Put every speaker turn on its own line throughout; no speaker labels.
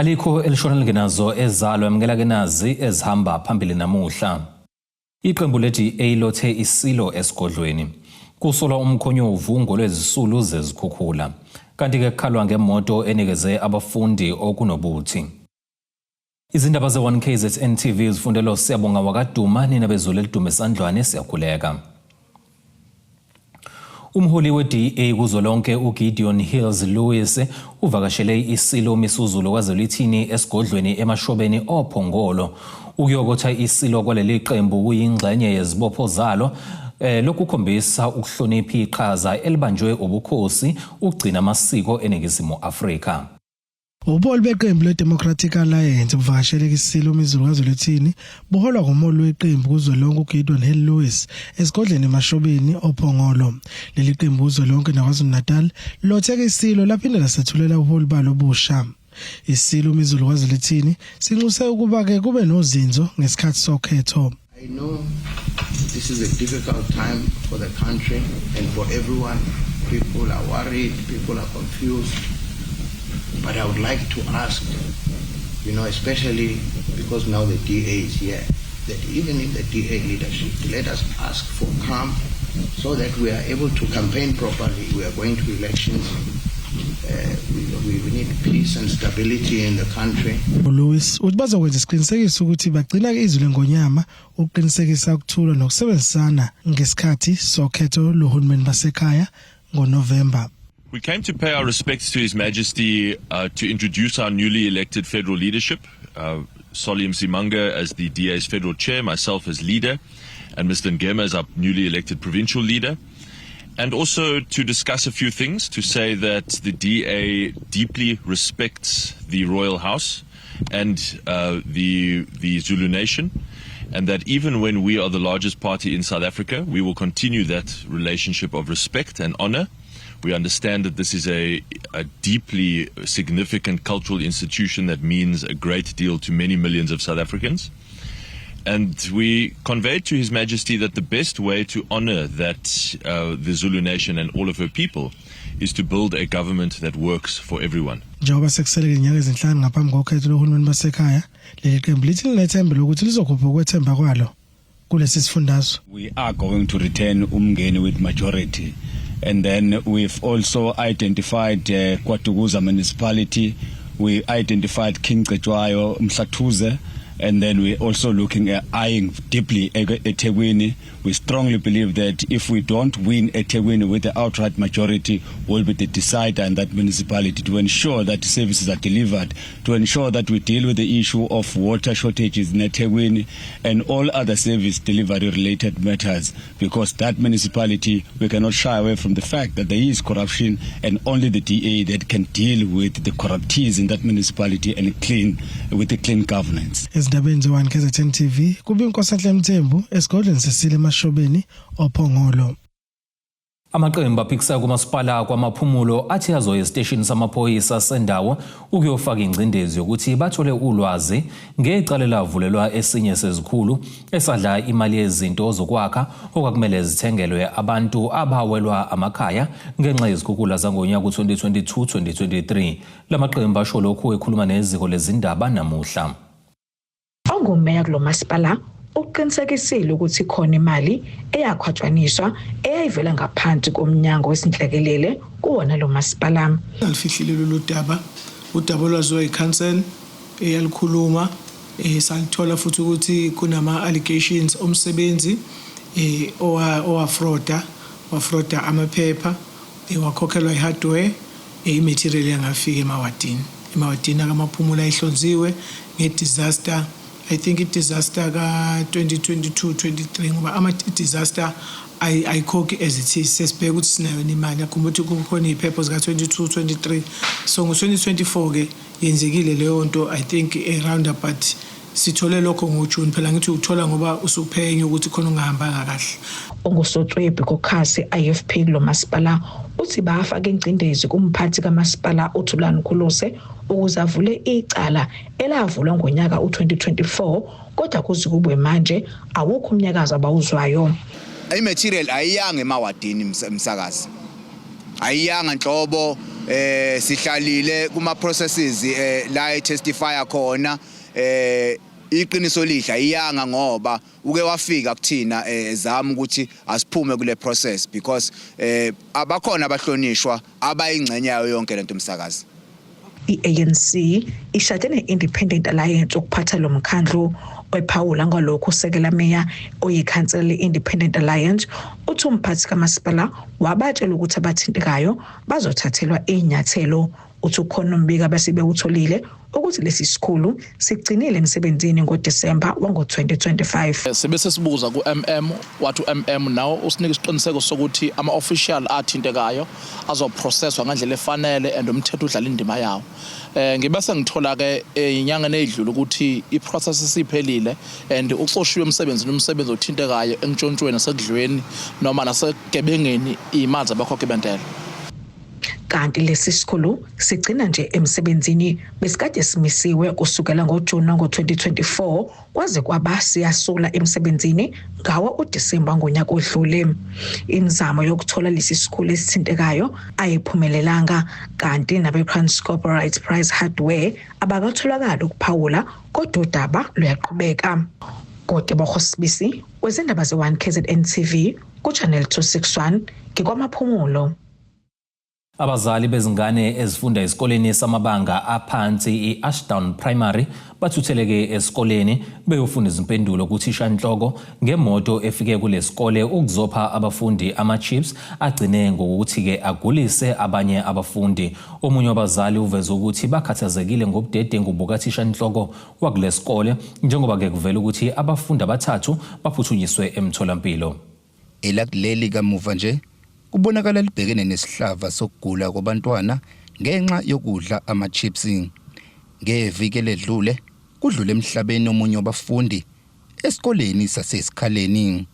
Alikho elishona lingenazo ezalo emkela kenazi ezihamba phambili namuhla. Iqembu le-DA lothe isilo esigodlweni. Kusolwa umkhonyovu ngolwezisulu zezikhukhula. Kanti-ke kukhalwa ngemoto enikeze abafundi okunobuthi. Izindaba ze-1KZN TV zifundelo Siyabonga wakaduma nina bezulu elidume esandlwane siyakhuleka. Umholi we-DA kuzolonke uGideon Hills Lewis uvakashele isilo misuzulu kwaZolithini esigodlweni emashobeni ophongolo ukuyokotha isilo kwaleli qembu kuyingxenye yezibopho zalo lokukhombisa ukuhlonipha iqhaza elibanjwe ubukhosi ukugcina amasiko eNingizimu Afrika.
Ubuholi beqembu le-Democratic Alliance buvakashele isilo mizulu kwaZolithini buholwa ngumholi weqembu kuzolonke uGideon Hill Lewis esigodleni emashobeni ophongolo. Leli qembu kuzolonke naKwaZulu-Natal lotheke isilo laphinda lasethulela ubuholi balo busha. Isilo mizulu kwaZolithini sinxuse ukuba ke kube nozinzo ngesikhathi sokhetho.
I know this is a difficult time for the country and for everyone. People are worried, people are confused. But I would like to ask, especially because now the DA is here, that even in the DA leadership, let us ask for calm so that we are able to campaign properly. We are going to elections. We need peace and stability in the country.
Lewis uzibazokwenza isiqinisekiso ukuthi bagcina ke izwi lengonyama ukuqinisekisa ukuthula nokusebenzisana ngesikhathi sokhetho lohulumeni basekhaya ngoNovember.
We came to pay our respects to His Majesty to introduce our newly elected federal leadership, Solly Msimanga as the DA's federal chair, myself as leader, and Mr. Ngema as our newly elected provincial leader. And also to discuss a few things, to say that the DA deeply respects the Royal House and the Zulu Nation, and that even when we are the largest party in South Africa, we will continue that relationship of respect and honor. We understand that this is a deeply significant cultural institution that means a great deal to many millions of South Africans. And we conveyed to His Majesty that the best way to honor that the Zulu Nation and all of her people is to build a government that works for everyone.
Njengoba sekuseleke inyanga ezinhlanu ngaphambi kokhetho lohulumeni basekhaya, leli qembu lithi linethemba lokuthi lizokhupha ukwethemba kwalo kulesi sifundazwe.
We are going to return umngeni with majority. And then we've also identified KwaDukuza municipality. We identified King Cetshwayo, Mhlathuze. And then we're also looking at eyeing deeply eThekwini. We strongly believe that if we don't win eThekwini with the outright majority, will be the decider in that municipality to ensure that services are delivered, to ensure that we deal with the issue of water shortages in eThekwini and all other service delivery related matters, because that municipality, we cannot shy away from the fact that there is corruption and only the DA that can deal with the corruptees in that municipality and with the clean governance.
Ezindabeni ze-1KZN TV kube iNkosi Mthembu esigodlweni sesile emashobeni ophongolo.
Amaqembu aphikisa kumasipala kwamaphumulo athi azoya esiteshini samaphoyisa sendawo ukuyofaka ingcindezi yokuthi bathole ulwazi ngecala lavulelwa esinye sezikhulu esadla imali yezinto zokwakha okwakumele zithengelwe abantu abawelwa amakhaya ngenxa yezikhukhula zangonyaka u-2022-2023. Lamaqembu asho lokhu ekhuluma neziko lezindaba namuhla.
Ongumeya kulo masipala uqinisekisile ukuthi khona imali eyakhwatshaniswa eyayivela ngaphansi komnyango wesinhlekelele kuwona lo masipala.
Alifihlile lo udaba lwaziwa iCouncil eyalikhuluma salithola futhi ukuthi kunama allegations omsebenzi owafroda amaphepha wakhokhelwa ihardware imaterial yangafika emawadini akamaphumulo ayihlonziwe ngedisaster. I think disaster ka 2022-23 ngoba ama-disaster ayikhokhi as it is sesibheka ukuthi sinayo imali akhumbula ukuthi kukhona iphepha zika 22-23 so ngo-2024 ke yenzekile leyo nto. I think around about sithole lokho ngoJune phela ngithi uthola ngoba usuphenya ukuthi khona ungahambanga kahle.
Ongusotswebhe kokhasi IFP lo masipala uthi bafaka ingcindezi kumphathi kamasipala uThulani Khulose ukuze avule icala elavulwa ngonyaka u2024 kodwa kuze kube manje awukho umnyakazo abawuzwayo.
Imaterial ayiyanga emawadini msakazi. Ayiyanga nhlobo sihlalile kuma processes la etestifya khona iqiniso lidla iyanga ngoba uke wafika kuthina ezama ukuthi asiphume kule process because abakhona abahlonishwa abayingcenye yayo yonke lento umsakazi.
I-ANC ishade ne-Independent Alliance ukuphatha lo mkhandlu wephawula ngalokho usekela meya oyikhansela le-Independent Alliance uthi umphathi kamasipala wabatshela ukuthi abathintekayo bazothathelwa inyathelo. Uthi ukhona umbiko abasibe utholile ukuthi lesi sikhulu sigcinile emsebenzini ngoDisemba wango-2025.
Sebese sibuza ku-MM wathi u-MM nawo usinika isiqiniseko sokuthi ama-official athintekayo azoprocesswa ngandlela efanele and umthetho udlala indima yawo. Ngibese ngithola-ke inyanga eyidlula ukuthi i-process isiphelile and uxoshiwe emsebenzini umsebenzi othintekayo entshontshweni nasekudlweni noma nasegebengeni imali zabakhokhi bentela. Kanti lesi sikhulu sigcina nje emsebenzini besikade simisiwe kusukela ngoJuni ngo-2024 kwaze kwaba siyasula emsebenzini ngawo uDisemba ngonyaka odlule. Imizamo yokuthola lesi sikhulu esithintekayo ayiphumelelanga kanti nabe-Transcorp Rights Price Hardware abakatholakala ukuphawula kodwa udaba luyaqhubeka. Kodwa Bosibisi wezindaba ze-1 KZN TV ku-Channel 261 ngikwamaphumulo.
Abazali bezingane ezifunda esikoleni samabanga aphansi i-Ashdown Primary bathutheleke esikoleni beyofunda izimpendulo kuthishanhloko ngemoto efike kulesikole ukuzopha abafundi ama-chips agcine ngokuthi-ke agulise abanye abafundi. Omunye wabazali uveze ukuthi bakhathazekile ngobudedengu bukathishanhloko wakulesikole njengoba-ke kuvela ukuthi abafundi abathathu baphuthunyiswe emtholampilo.
Elakuleli kamuva nje kubonakala libhekene nesihlava sokugula kwabantwana ngenxa yokudla ama-chips. Ngeviki ledlule kudlule emhlabeni omunye wabafundi esikoleni sasesikhaleni.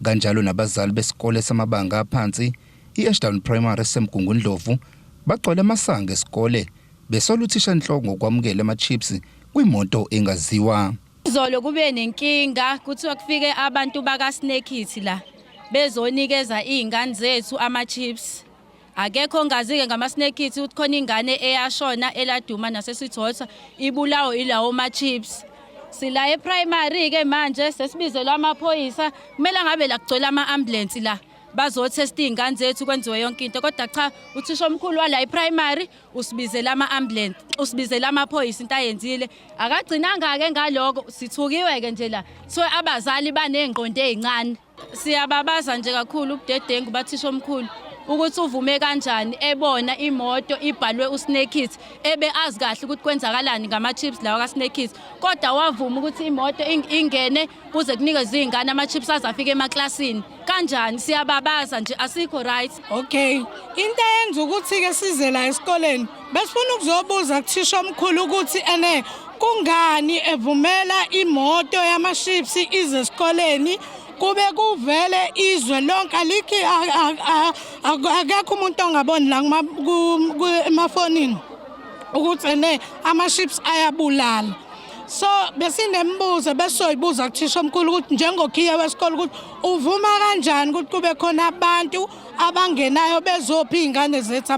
Kanjalo nabazali besikole samabanga aphansi i-Ashdown Primary esemgungundlovu bagcwele amasango esikole besola uthishanhloko ngokwamukela ama-chips kwimoto engaziwa.
Izolo kube nenkinga kuthiwa kufike abantu bakaSnakit la bezonikeza izingane zethu ama-chips. Akekho ngazike ngama-Snakit ukuthi khona ingane eyashona eladuma nasesithotha ibulawo ilawo ma-chips. Sila e-primary ke manje sesibizelwa amaphoyisa kumele ngabe la kugcwele ama-ambulance la bazotesta izingane zethu kwenziwe yonke into kodwa cha uthisha omkhulu wala e-primary usibizela ama-ambulance usibizela amaphoyisa into ayenzile akagcinanga ke ngaloko sithukiwe ke nje la so abazali banengqondo ezincane. Siyababaza nje kakhulu ubudedengu bathisha omkhulu ukuthi uvume kanjani ebona imoto ibhalwe uSnakit ebe azi kahle ukuthi kwenzakalani ngama-chips lawa kaSnakit kodwa wavuma ukuthi imoto ingene kuze kunikeze izingane ama-chips azafika emaklasini kanjani. Siyababaza nje asikho right.
Okay, into yenza ukuthi-ke size la esikoleni besifuna ukuzobuza kuthisha omkhulu ukuthi kungani evumela imoto yama-chips ize esikoleni kube kuvele izwe lonke alikhi akekho umuntu ongaboni la emafonini ukuthi ama-chips ayabulala. So besinembuzo besoyibuza kuthisha omkhulu ukuthi njengokhiya wesikole ukuthi uvuma kanjani ukuthi kube khona abantu abangenayo bezophi izingane zethu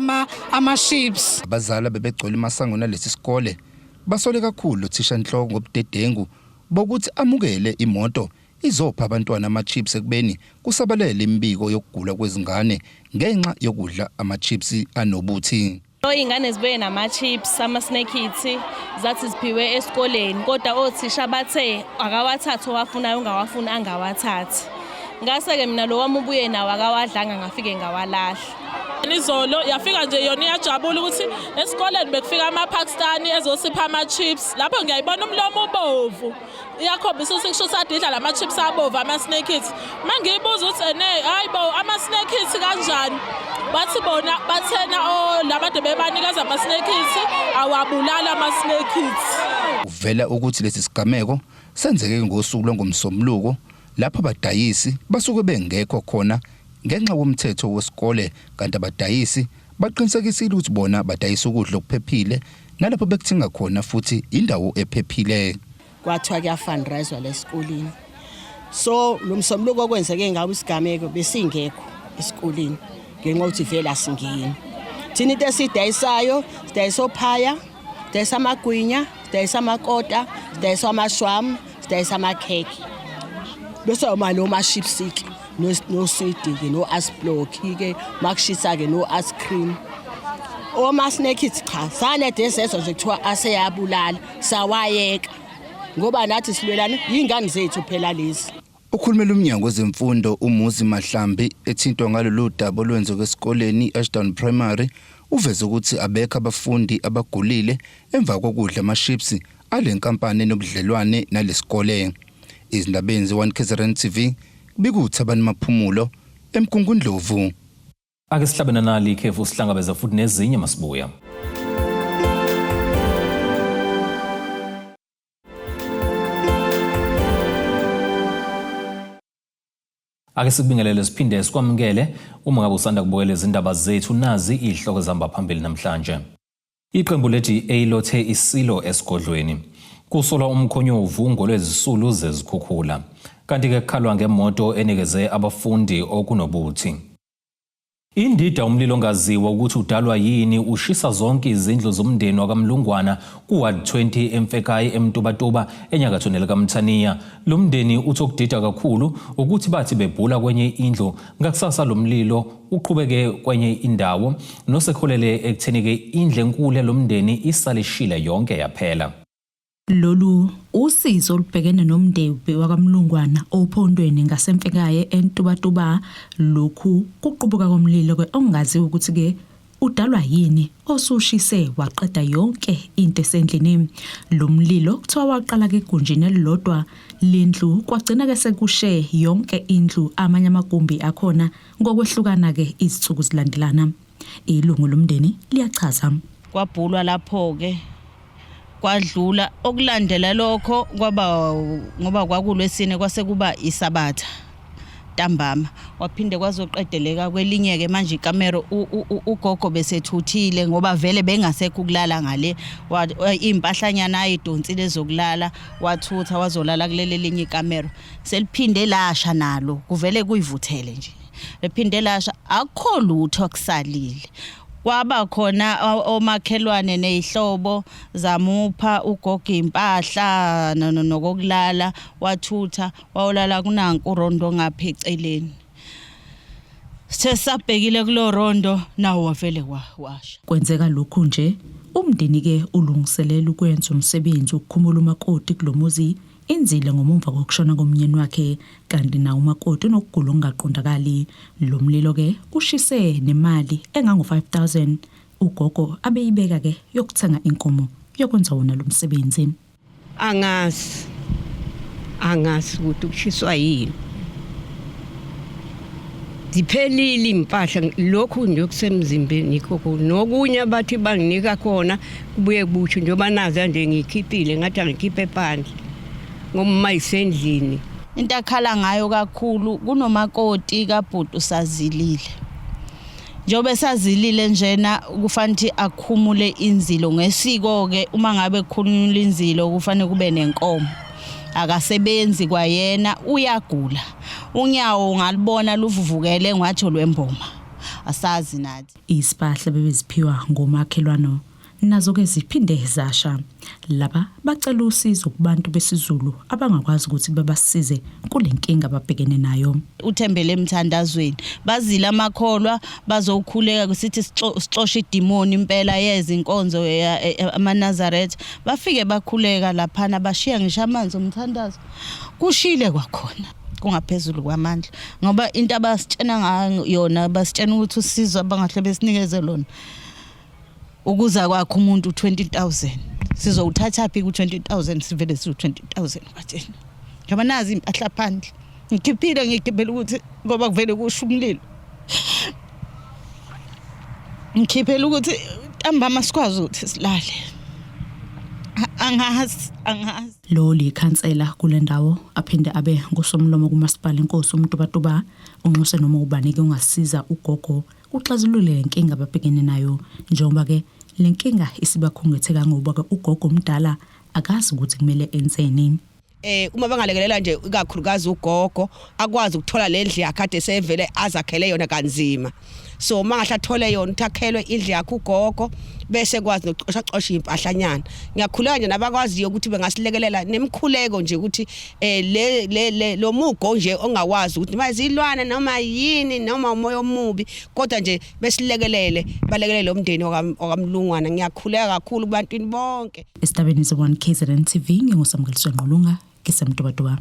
ama-chips.
Abazali bebegcwele masango nalesi sikole basole kakhulu uthishanhloko ngobudedengu bokuthi amukele imoto izopha abantwana ama-chips ekubeni kusabalele imbiko yokugula kwezingane ngenxa yokudla ama-chips anobuthi.
Ingane zibuye nama-chips ama-Snakit zathi ziphiwe esikoleni kodwa othisha bathe akawathatha owafunayo ungawafuna angawathathi. Ngase-ke mina lo wami ubuye nawo akawadlanga ngafike ngawalahla.
Izolo yafika nje yona iyajabula ukuthi esikoleni bekufika ama-Pakistani ezosipha ama-chips lapho ngiyayibona umlomo ubovu iyakhombisa ukuthi kusho sadidla lama-chips abovu ama-Snakit. Mangiyibuza ukuthi hayibo ama-Snakit kanjani bathi bona bathena labantu bebanikeza ama-Snakit awabulala ama-Snakit.
Uvela ukuthi lesi sigameko senzeke ngosuku lwangomsombuluko lapho abadayisi basuke bengekho khona ngenxa womthetho wesikole kanti abadayisi baqinisekisile ukuthi bona badayisa ukudla okuphephile nalapho bekuthenga khona futhi indawo ephephile.
Kwathiwa kuyafundraisewa lesikoleni so lo msombuluko okwenzeke ngawo isigameko besingekho esikoleni ngenxa ukuthi vele asingeni thina into esidayisayo sidayisa ophaya sidayisa amagwinya sidayisa amakota sidayisa amashwam sidayisa amakhekhe bese umalo mashipsiki no sweet no asblock ke makushisa ke no ice cream oma snake it cha sane desezo nje kuthiwa aseyabulala sawayeka ngoba nathi silwelana ingane zethu phela lezi.
Ukhulumela umnyango wezemfundo uMuzi Mahlambi ethintwa ngalolu daba olwenziwe esikoleni Ashdown Primary uveze ukuthi abekho abafundi abagulile emva kokudla amaships alenkampani enobudlelwane nalesikole. Izindabeni ze1 KZN TV bikuthabani Maphumulo eMkungundlovu.
Ake sihlabena nali ikhefu sihlangabeza futhi nezinye masibuya. Ake sibingelele siphinde sikwamukele uma ngabe usanda kubukela izindaba zethu nazi ihloko zihamba phambili namhlanje. Iqembu leGA lothe isilo esigodlweni. Kusolwa umkhonyovu ngolwezisulu zezikhukhula. Kanti ke kukhalwa ngemoto enikeze abafundi okunobuthi. Indida umlilo ongaziwa ukuthi udalwa yini ushisa zonke izindlu zomndeni wakamlungwana kuward 20 eMfekayi eMtubatuba enyakatho nelikaMthaniya. Lo mndeni uthi okudida kakhulu ukuthi bathi bebhula kwenye indlu ngakusasa lo mlilo uqhubeke kwenye indawo nosekholele ekuthenike indle enkulu lo mndeni isalishile yonke yaphela.
Lolu usizo olubhekene nomndeni wakamlungwana ophondweni ngasemfekaye eNtubatuba lokhu kuqubuka komlilo ongaziwe ukuthi ke udalwa yini osushise waqeda yonke into esendlini. Lo mlilo kuthiwa waqala ke gunjini elilodwa lendlu kwagcina ke sekushe yonke indlu amanye amagumbi akhona ngokwehlukana ke izithuku zilandelana. Ilungu lomndeni liyachaza.
Kwabhulwa lapho ke kwadlula okulandela lokho kwaba ngoba kwakulwesine kwase kuba isabatha ntambama waphinde kwazoqedeleka kwelinye ke manje ikamera ugogo besethuthile ngoba vele bengasekho ukulala ngale impahlanyana ayidonsile zokulala wathutha wazolala kulele linye ikamera seliphinde lasha nalo kuvele kuyivuthele nje lephinde lasha akho lutho akusalile. Kwaba khona omakhelwane nezihlobo zamupha ugogo impahla nokokulala wathutha wawulala kunanku rondo ngapha eceleni. Sesabhekile kulo rondo nawo wavele washa.
Kwenzeka lokhu nje umndeni ke ulungiselela ukwenza umsebenzi ukukhumula umakoti kulomuzi inzile ngomumva kokushona komnyeni wakhe kanti na umakoti unokugula ongaqondakali. Lo mlilo ke ushise nemali engango 5000 ugogo abeyibeka ke yokuthenga inkomo yokwenza wona lo msebenzi.
Angazi ukuthi kushiswa yini. Diphelile impahla lokhu nje okusemzimbeni ikho nokunye bathi banginika khona kubuye busho njengoba nazi nje ngikhiphile ngathi angikhiphe phandle. Ngoma isendlini
into akhala ngayo kakhulu kunomakoti kaBhuti usazilile njobe sazilile njena kufanele akhumule inzilo ngesiko ke uma ngabe kukhulula inzilo kufanele kube nenkomo akasebenzi kwayena uyagula unyawo ungalibona luvuvukele ngathi lwemboma asazi nathi
isipahla bebeziphiwa ngomakhelwano nazo ke ziphinde zasha laba bacela usizo kubantu besizulu abangakwazi ukuthi babasize kulenkinga ababhekene nayo.
Uthembele emthandazweni bazila amakholwa bazokhuleka kusithi sixoshe idemoni impela yeza inkonzo amaNazaretha bafike bakhuleka lapha bashiya ngisho amanzi omthandazo kushile kwakhona kungaphezulu kwamandla ngoba into abasitshena ngayo yona basitshena ukuthi usizo abangahle besinikeze lona ukuza kwakho umuntu 20000 sizowuthatha phi ku20000 sivele siwu20000 bathina ngoba nazi impahla phandle ngikhiphile ukuthi ngoba kuvele kusho umlilo ngikhiphele ukuthi ntambama sikwazi ukuthi silale angazi
lo likhansela kule ndawo aphinde abe ngosomlomo kumasipala inkosi uMtubatuba unxuse noma ubanike ungasiza ugogo uxazulule lenkinga ababhekene nayo njengoba ke lenkinga isibakhungetheka ngoba ke ugogo omdala akazi ukuthi kumele enzeni.
Uma bangalekelela nje ikakhulukazi ugogo akwazi ukuthola le ndlu yakade sevele azakhele yona kanzima so mangahle athole yona uthakhelwe indlu yakhe ugogo bese kwazi nokuxoxa impahlanyana ngiyakhuleka nje nabakwaziyo ukuthi bengasilekelela nemkhuleko nje ukuthi lo mugo nje ongawazi ukuthi mazilwana noma yini noma umoya omubi kodwa nje besilekelele balekelele umndeni okamlungwana ngiyakhuleka kakhulu kubantwini bonke
Estabeni ze1 KZN TV ngingusamukeliso Nqulunga kesemtobadoba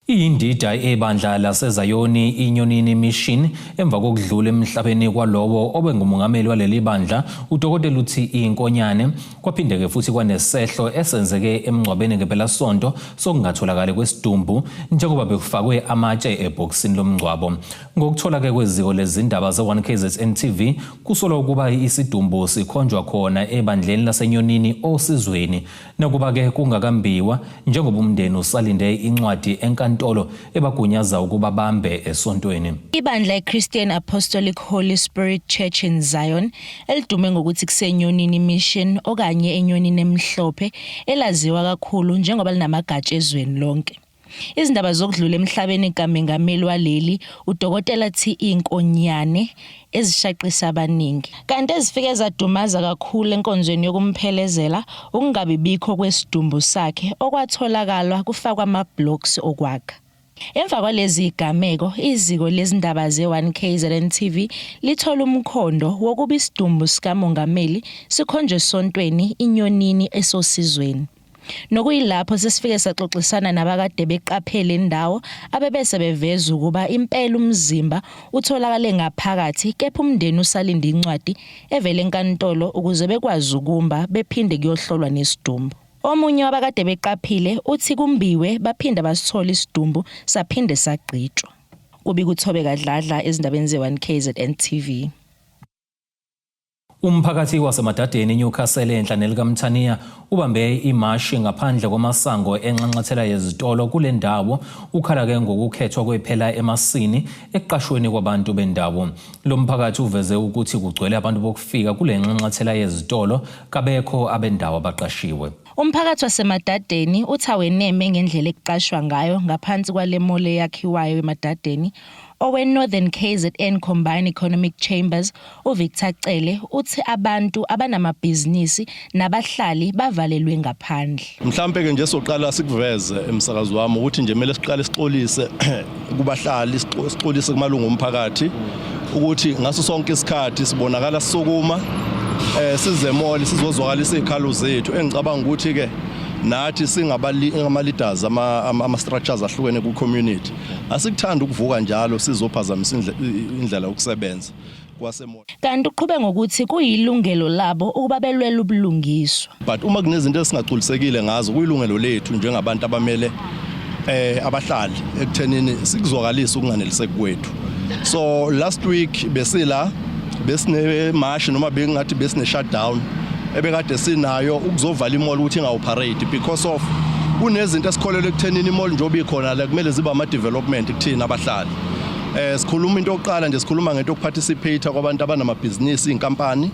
Indida ebandla laseZayoni iNyonini Mission emva kokudlula emhlabeni kwalowo obengumongameli waleli bandla uDokotela Luthi Inkonyane kwaphindeke futhi kwanesehlo esenzeke emngcwabeni ngempela sonto sokungatholakala kwesidumbu njengoba bekufakwe amatshe eboxini lomngcwabo ngokuthola ke kweziko lezindaba ze1 KZN TV kusolwa ukuba isidumbu sikhonjwa khona ebandleni laseNyonini osizweni nakuba ke kungakambiwa njengoba umndeni usalinde incwadi enkantolo ebagunyaza ukuba bambe esontweni.
Ibandla iChristian Apostolic Holy Spirit Church in Zion elidume ngokuthi kuseNyonini Mission okanye eNyonini emhlophe elaziwa kakhulu njengoba linamagatsha ezweni lonke. Izindaba zokudlula emhlabeni kamengameli waleli uDokotela Luthi Inkonyane ezishaqisa abaningi kanti ezifike zadumaza kakhulu enkonzweni yokumphelezela ukungabibikho kwesidumbu sakhe okwatholakala kufakwa ama-blocks okwakha. Emva kwalezi igameko iziko lezindaba ze1 KZN TV lithola umkhondo wokuba isidumbu sikamongameli sikhonjwe esontweni iNyonini esosizweni. Nokuyilapho sesifike saxoxisana nabakade beqaphele indawo abebese beveza ukuba impela umzimba utholakale ngaphakathi kepha umndeni usalinde incwadi evele enkantolo ukuze bekwazi ukumba bephinde kuyohlolwa nesidumbu. Omunye wabakade beqaphile uthi kumbiwe baphinda basithola isidumbu saphinde sagqitshwa. Kubi kuthobe kadladla ezindabeni ze1 KZN TV.
Umphakathi wasemadadeni eNewcastle enhla nelikaMthaniya ubambe imashi ngaphandle kwamasango enxanxathela yezitolo kule ndawo ukhala ke ngokukhethwa kwephela emasini eqashweni kwabantu bendawo. Lo mphakathi uveze ukuthi kugcwele abantu bokufika kule nxanxathela yezitolo kabekho abendawo abaqashiwe.
Umphakathi wasemadadeni uthaweneme ngendlela ekuqashwa ngayo ngaphansi kwale mole yakhiwayo emadadeni owe-Northern KZN Combined Economic Chambers uVictor Cele uthi abantu abanamabhizinisi nabahlali bavalelwe ngaphandle.
Mhlambe ke nje soqala sikuveze emsakazo wami ukuthi nje kumele siqale sixolise kubahlali sixolise kumalungu omphakathi ukuthi ngaso sonke isikhathi sibonakala sisukuma size mall sizozwakalisa izikhalo zethu engicabanga ukuthi ke nathi singama-leaders ama-structures ahlukene ku-community asikuthanda ukuvuka njalo sizophazamisa indlela yokusebenza kwasemoya.
Kanti uqhube ngokuthi kuyilungelo labo ukuba belwela ubulungiswa.
But uma kunezinto esingagculisekile ngazo kuyilungelo lethu njengabantu abamele abahlali ekuthenini sikuzwakalisa ukunganeliseki kwethu. So last week besine march noma bengathi besine shutdown ebekade sinayo ukuzovala imall ukuthi ingaoperate because of kunezinto esikholelwe ekuthenini imall njobe ikhona la kumele ziba ama development kuthina abahlali. Sikhuluma into yokuqala nje sikhuluma ngento yokuparticipate kwabantu abanamabhizinisi inkampani.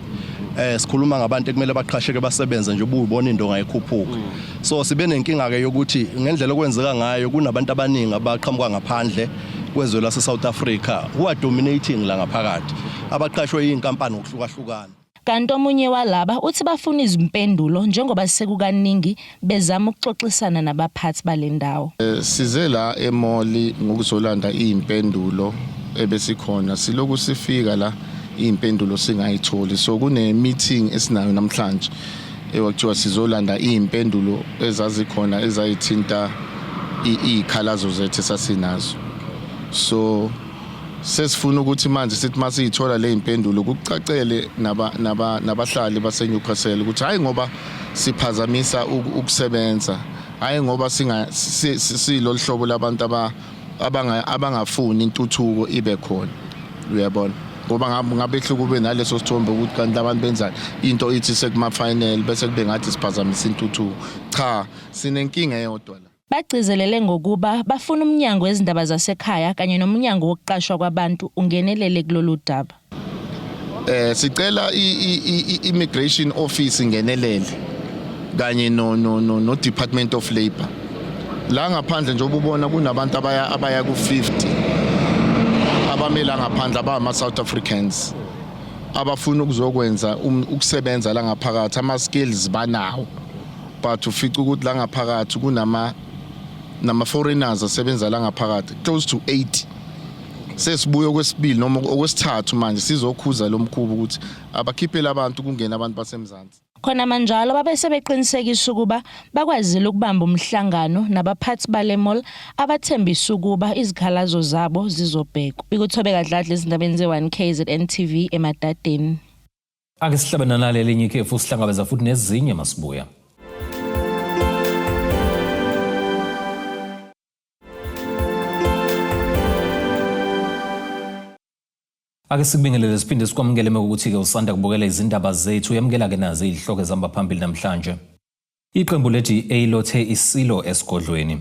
Sikhuluma ngabantu ekumele baqhasheke basebenze nje ubuyibona into ngayikhuphuka. So sibe nenkinga ke yokuthi ngendlela okwenzeka ngayo kunabantu abaningi abaqhamuka ngaphandle kwezwe lase South Africa who are dominating la ngaphakathi abaqashwe yinkampani ngokuhlukahlukana.
Kanti omunye walaba uthi bafuna izimpendulo njengoba sekukaningi bezama ukuxoxisana nabaphathi balendawo.
Size la emoli ngokuzolanda izimpendulo ebesikhona siloku sifika la izimpendulo singayitholi so kune meeting esinayo namhlanje ekuthiwa sizolanda izimpendulo ezazikhona ezayithinta izikhalazo zethu sasinazo. So sesifuna ukuthi manje sithi masiyithola le impendulo kucacele nabahlali baseNewcastle ukuthi hayi ngoba siphazamisa ukusebenza hayi ngoba silolu hlobo labantu abangafuni intuthuko ibe khona uyabona ngoba ngabehlu kube naleso sithombe ukuthi kanti abantu benzani into ithi sekuma final bese kube ngathi siphazamisa intuthuko cha sinenkinga eyodwa la.
Bagcizelele ngokuba bafuna umnyango wezindaba zasekhaya kanye nomnyango wokuqashwa kwabantu ungenelele kulolu daba.
Sicela immigration office ingenelele kanye no Department of Labor. La ngaphandle nje ubona kunabantu abaya ku 50 abamela ngaphandle abama South Africans abafuna ukuzokwenza ukusebenza la ngaphakathi ama skills banawo but ufica ukuthi la ngaphakathi kunama foreigners asebenza la ngaphakathi close to 80 sesibuye okwesibili noma okwesithathu manje sizokhuza lo mkhubo ukuthi abakhiphela abantu kungena abantu basemzansi.
Khona manjalo babe sebeqinisekisa ukuba bakwazile ukubamba umhlangano nabaphathi bale mall abathembisa ukuba izikhalazo zabo zizobhekwa. Bikuthobeka Dladla izindabeni ze1 KZN TV eMadadeni.
Ake sihlabana nalelinye ikhefu sihlangabeza futhi nezinye masibuya. Ake sikubingelele siphinde sikwamukele ukuthi ke usanda kubukela izindaba zethu yamukela ke nazi izihloko ezihamba phambili namhlanje. Iqembu le-DA lothe isilo esigodlweni.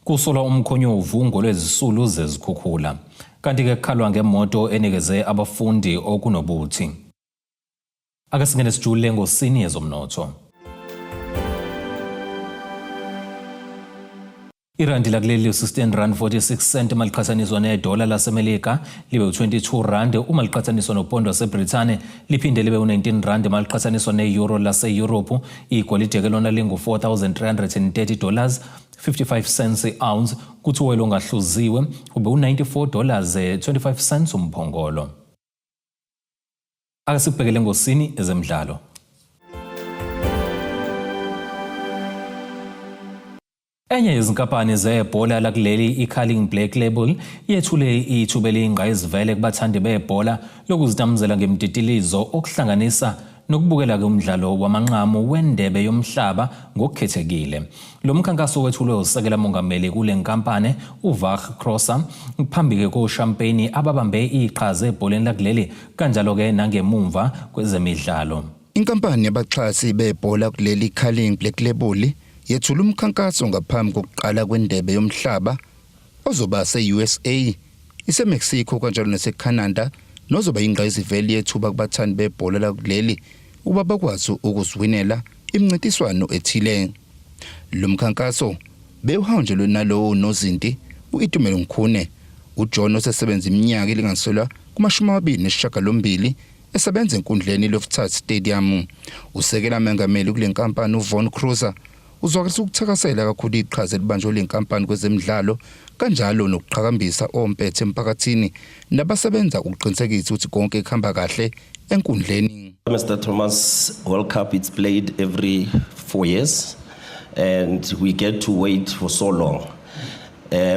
Kusolwa umkhonyovu ngolwezisulu zezikhukhula. Kanti ke kukhalwa ngemoto enikeze abafundi okunobuthi. Ake singene sijule ngosini yezomnotho. Irandi lakuleli R16.46 maliqhathaniswa nedola laseMelika libe R22 uma liqhathaniswa nopondo waseBrithani liphinde libe U19 maliqhathaniswa neeuro lase-Europe. Igolide ke lona lingu $4,330 55 cents ounce kuthi oil ongahluziwe ube $94.25 umphongolo. Ake sibhekele ngosini ezemidlalo. Enye yezinkampani zebhola lakuleli iCarling Black Label yethule ithuba eliyingqayizivele kubathandi bebhola lokuzitamzela ngemtitilizo okuhlanganisa nokubukela ke umdlalo wamanqamu wendebe yomhlaba ngokukhethekile. Lo mkhankaso wethulwe usekela mongameli kule nkampani uVach Krosser phambi ke koShampeni ababambe iqhaza ebholeni lakuleli kanjalo ke nangemumva kwezemidlalo.
Inkampani yabaxhasi bebhola kuleli Carling Black Label yethula umkhankaso ngaphambi kokuqala kwendebe yomhlaba ozoba se-USA, ise-Mexico kanjalo nase-Canada nozoba ingqayizivele yethuba kubathandi bebhola lakuleli uba bakwazi ukuziwinela imincintiswano ethile. Lo mkhankaso bewuhanjelwe nalowo nozinti u-Itumelo Mkhune, uJohn osesebenza iminyaka elinganiselwa kuma-28 esebenza enkundleni Loftus Stadium. Usekela mengameli kule nkampani uVon Kreuzer uzwakalisa ukuthakasela kakhulu iqhaza elibanjwe lenkampani kwezemidlalo kanjalo nokuqhakambisa ompethe emphakathini nabasebenza ukuqinisekisa ukuthi konke kuhamba kahle enkundleni.
Mr. Thomas, World Cup it's played every 4 years and we get to wait for so long.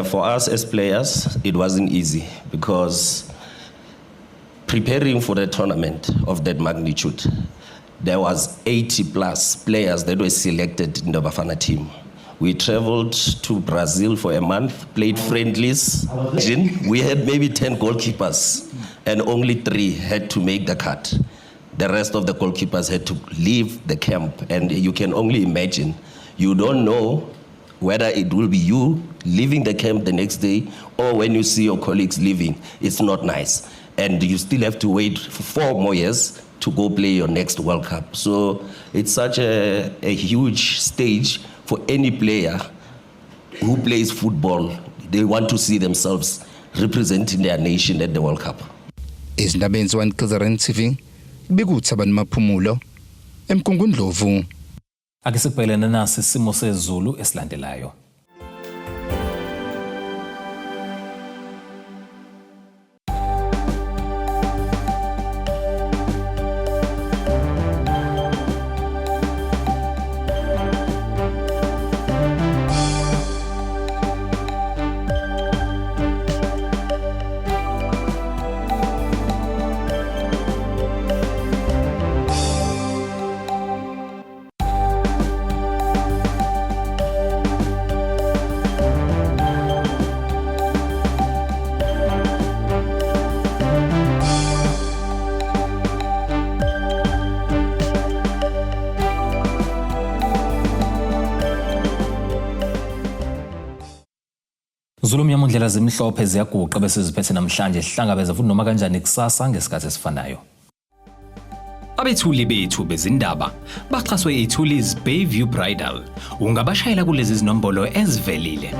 For us as players it wasn't easy because preparing for the tournament of that magnitude there was 80 plus players that were selected in the Bafana team. We traveled to Brazil for a month, played friendlies. We had maybe 10 goalkeepers and only 3 had to make the cut. The rest of the goalkeepers had to leave the camp, and you can only imagine. You don't know whether it will be you leaving the camp the next day or when you see your colleagues leaving. It's not nice. And you still have to wait for 4 more years to go play your next World Cup. So it's such a huge stage for any player who plays football. They want to see themselves representing their nation at the World Cup.
Izindabeni ze1 KZN TV bekuthi abantu maphumulo eMkungundlovu.
Ake sikubhekele nasi isimo sezulu esilandelayo. Zulumnyama undlela zimhlophe ziyaguqa bese ziphethe namhlanje sihlangabeza futhi noma kanjani kusasa ngesikhathi esifanayo.
Abethuli bethu bezindaba baxhaswe iTulis Bayview Bridal. Ungabashayela kulezi zinombolo ezivelile.